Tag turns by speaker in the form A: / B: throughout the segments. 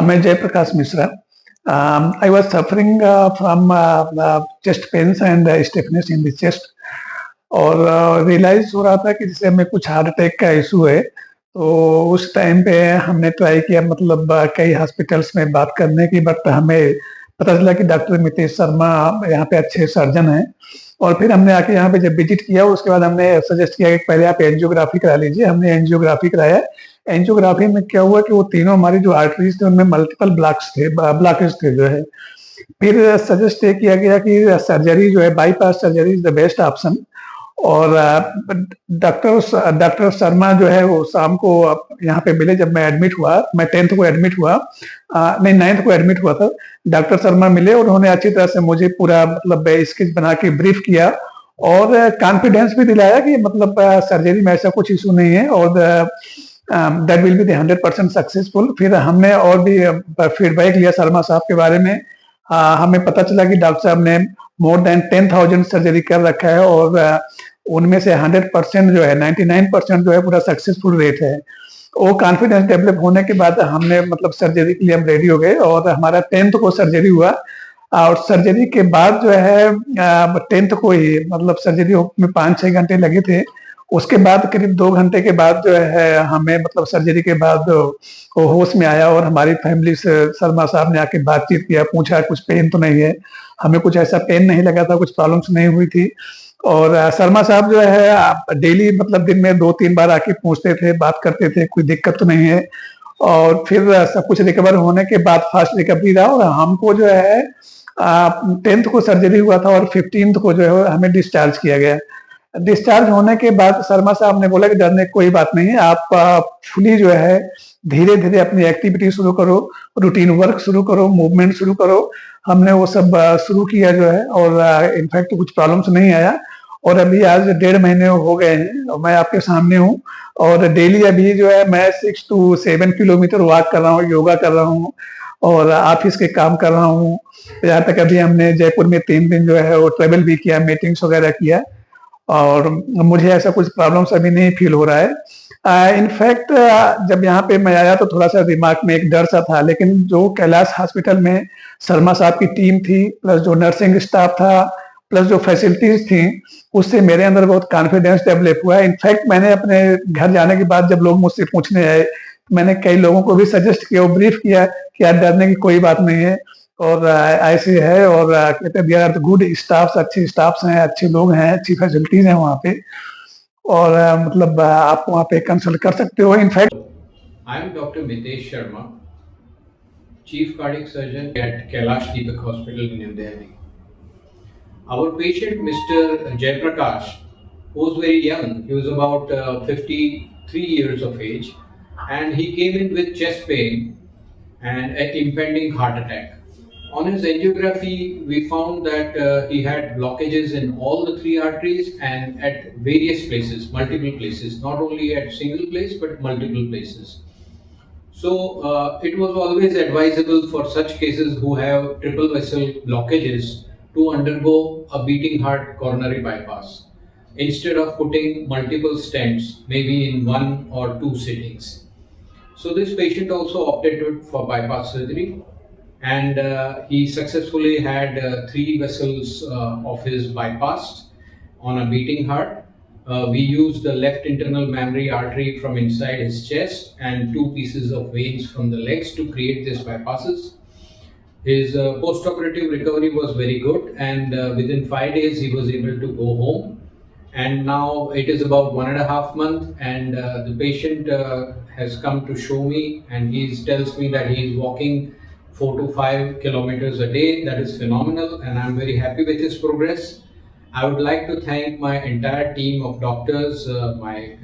A: मैं Jayaprakash Mishra. I was suffering from chest pains and stiffness in the chest. और realise हो रहा था कि जैसे हमें कुछ हार्ट अटैक का इशू है. तो उस टाइम पे हमने ट्राई किया, मतलब कई हॉस्पिटल्स में बात करने की, बट हमें पता चला कि डॉक्टर मितेश शर्मा यहाँ पे अच्छे सर्जन हैं. और फिर हमने आके यहाँ पे जब विजिट किया, उसके बाद हमने सजेस्ट किया कि पहले आप एंजियोग्राफी करा लीजिए. हमने एंजियोग्राफी कराया. एंजियोग्राफी में क्या हुआ कि वो तीनों हमारी जो आर्टरीज थे उनमें मल्टीपल ब्लॉकेज थे जो है. फिर सजेस्ट ये किया गया कि सर्जरी जो है, bypass surgery is the best option. और डॉक्टर शर्मा जो है वो शाम को यहाँ पे मिले. जब मैं एडमिट हुआ, मैं 10th को एडमिट हुआ, नहीं 9th को एडमिट हुआ था. डॉक्टर शर्मा मिले और उन्होंने अच्छी तरह से मुझे पूरा मतलब स्केच बना के ब्रीफ किया और कॉन्फिडेंस भी दिलाया कि मतलब सर्जरी में ऐसा कुछ इशू नहीं है और that will be the 100% successful. फिर हमने और भी फीडबैक लिया शर्मा साहब के बारे में. हमें पता चला कि डॉक्टर साहब ने मोर देन 10,000 सर्जरी कर रखा है और उनमें से 100% जो है, 99% जो है पूरा सक्सेसफुल रेट है. वो कॉन्फिडेंस डेवलप होने के बाद हमने मतलब सर्जरी के लिए हम रेडी हो गए और हमारा 10th को सर्जरी हुआ. और सर्जरी के बाद जो है 10th को ही मतलब सर्जरी में 5-6 घंटे लगे थे. उसके बाद करीब 2 घंटे के बाद जो है हमें मतलब सर्जरी के बाद वो होश में आया और हमारी फैमिली से शर्मा साहब ने आके बातचीत किया, पूछा कुछ पेन तो नहीं है. हमें कुछ ऐसा पेन नहीं लगा था, कुछ प्रॉब्लम्स नहीं हुई थी. और शर्मा साहब जो है डेली मतलब दिन में 2-3 बार आके पूछते थे, बात करते थे, कोई दिक्कत तो नहीं है. और फिर सब कुछ रिकवर होने के बाद फास्ट रिकवरी रहा और हमको जो है 10th को सर्जरी हुआ था और 15th को जो है हमें डिस्चार्ज किया गया. डिस्चार्ज होने के बाद शर्मा साहब ने बोला कि डरने की कोई बात नहीं है, आप फुली जो है धीरे धीरे अपनी एक्टिविटी शुरू करो, रूटीन वर्क शुरू करो, मूवमेंट शुरू करो. हमने वो सब शुरू किया जो है और इनफैक्ट कुछ प्रॉब्लम्स नहीं आया. और अभी आज 1.5 महीने हो गए हैं और मैं आपके सामने हूँ और डेली अभी जो है मैं 6 to 7 किलोमीटर वॉक कर रहा हूँ, योगा कर रहा हूँ और ऑफिस के काम कर रहा हूँ. यहाँ तक अभी हमने जयपुर में 3 दिन जो है वो ट्रेवल भी किया, मीटिंग्स वगैरह किया और मुझे ऐसा कुछ प्रॉब्लम्स अभी नहीं फील हो रहा है. इनफैक्ट जब यहाँ पे मैं आया तो थोड़ा सा दिमाग में एक डर सा था, लेकिन जो कैलाश हॉस्पिटल में शर्मा साहब की टीम थी, प्लस जो नर्सिंग स्टाफ था, प्लस जो फैसिलिटीज थी, उससे मेरे अंदर बहुत कॉन्फिडेंस डेवलप हुआ. इनफैक्ट मैंने अपने घर जाने के बाद जब लोग मुझसे पूछने आए, मैंने कई लोगों को भी सजेस्ट किया और ब्रीफ किया कि यार डरने की कोई बात नहीं है और ऐसे है. और कहते हैं देयर आर गुड स्टाफ्स, अच्छे स्टाफ्स हैं, अच्छे लोग हैं, अच्छी फैसिलिटीज हैं वहाँ पे और मतलब आप वहाँ पे कंसल्ट कर सकते हो. In fact
B: I am Dr. Mitesh Sharma, Chief Cardiac Surgeon at Kailash Deepak Hospital in New Delhi. Our patient, Mr. Jayprakash, was very young. He was about 53 years of age, and he came in with chest pain and an impending heart attack. On his angiography, we found that he had blockages in all the 3 arteries and at various places, multiple places, not only at single place but multiple places. So it was always advisable for such cases who have triple vessel blockages to undergo a beating heart coronary bypass instead of putting multiple stents, maybe in 1 or 2 sittings. So this patient also opted for bypass surgery, and he successfully had 3 vessels of his bypassed on a beating heart. We used the left internal mammary artery from inside his chest and 2 pieces of veins from the legs to create these bypasses. His post-operative recovery was very good, and within 5 days he was able to go home. And now it is about 1.5 months, and the patient has come to show me, and he tells me that he is walking 4 to 5 kilometers a day. That is phenomenal, and I'm very happy with his progress. I would like to thank my entire team of doctors, my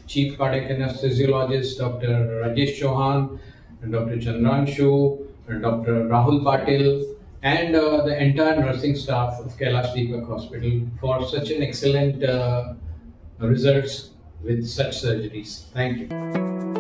B: chief cardiac anesthesiologist, Dr. Rajesh Chauhan, and Dr. Chandranshu, and Dr. Rahul Patil, and the entire nursing staff of Kailash Deepak Hospital for such an excellent results with such surgeries. Thank you.